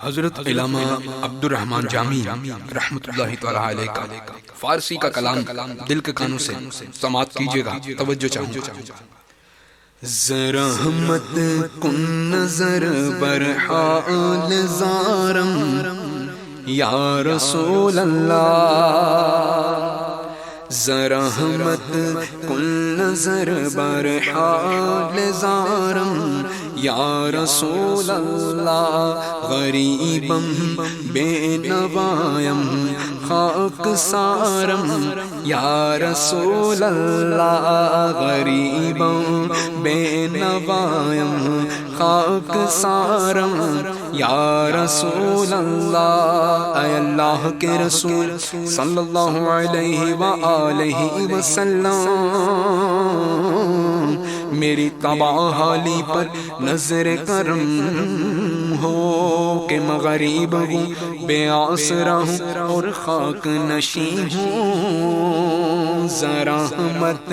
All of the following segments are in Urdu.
حضرت علامہ عبد الرحمن جامی رحمت اللہ تعالی علیہ کا فارسی کا کلام دل کے کانوں سے سماعت کیجئے گا، توجہ چاہوں گا۔ ذرا رحمت کن نظر بر حال زارم یا رسول اللہ، ذرا رحمت کن نظر بر حال زارم یا رسول اللہ، غریبم بے نوایم خاک سارم یا رسول اللہ، غریبم بے نوایم خاک سارم یا رسول اللہ۔ اے اللہ کے رسول صلی اللہ علیہ وآلہ وسلم، میری تباہ حالی پر نظر کرم ہو کہ میں غریب ہوں، بے آسرا ہوں اور خاک نشین ہوں، ذرا رحمت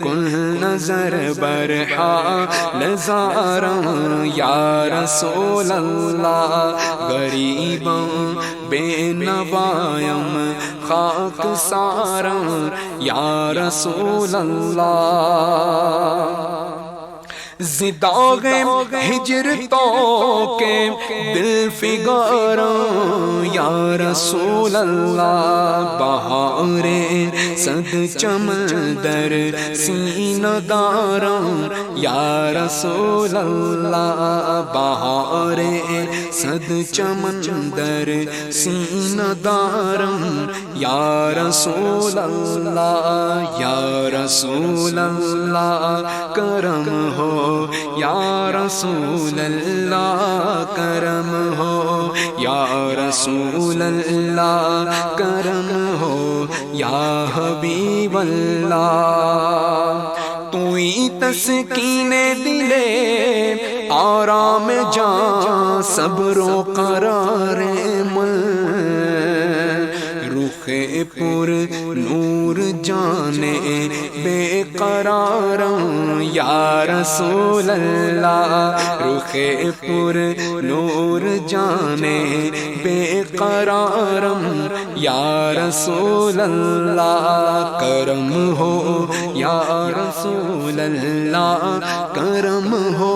کن نظر بر حال زارم یا رسول اللہ، غریبم بے نوایم خاک سارم یا رسول اللہ۔ زداغ ہجر تو کے دل فگاروں یا رسول اللہ، بہار صد چمن در سینہ داروں یا رسول اللہ، بہار صد چمن در سینہ داروں یا رسول اللہ، یا رسول اللہ کرم ہو یا رسول اللہ، کرم ہو یا رسول اللہ، کرم ہو یا حبیب اللہ۔ تو ہی تسکین دلے آرام جاں صبر و قرار من، رخ پر نور جانے بے قرارم یا رسول اللہ، رخ پر نور جانے بے قرارم یا رسول اللہ، کرم ہو یا رسول اللہ، کرم ہو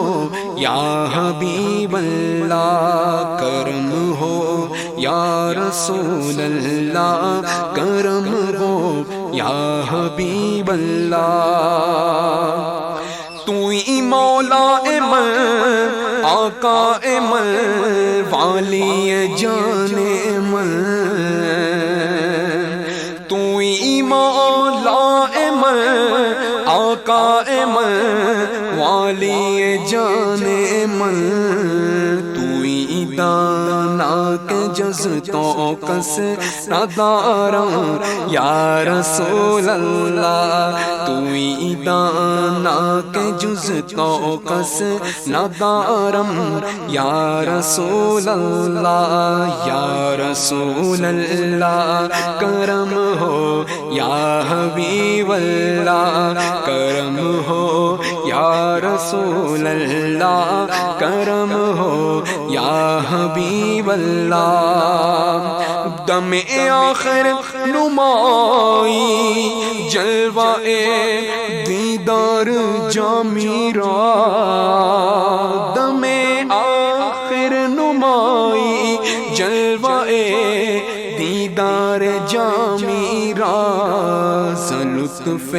یا حبیب اللہ، کرم ہو یا رسول اللہ، کرم ہو یا حبیب اللہ۔ تو ہی مولا من، آقا من، والی جان من، تو ہی مولا من، آقا من، والی جان من، تو ہی دانا کے جز تو کس ندارم یا رسول اللہ، تو ہی دانا کے جز تو کس ندارم یا رسول اللہ، یا رسول اللہ کرم ہو یا حبیب اللہ، کرم ہو یا رسول اللہ، کرم ہو یا حبیب اللہ۔ دم آخر نمائی جلوہ دیدار جامی را، دم آخر نمائی جلوہ دیدار جامی را، لطف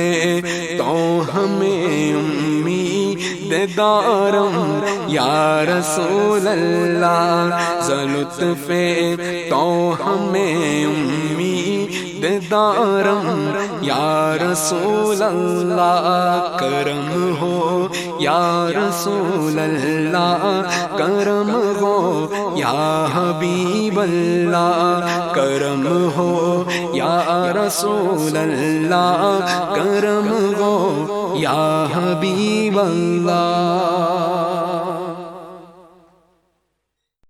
تو ہمیں امید دارم یا رسول اللہ، لطف تو ہمیں امید دارم یا رسول اللہ، کرم ہو یا رسول اللہ، کرم ہو یا حبیب اللہ، کرم ہو یا رسول اللہ، کرم ہو یا حبیب اللہ۔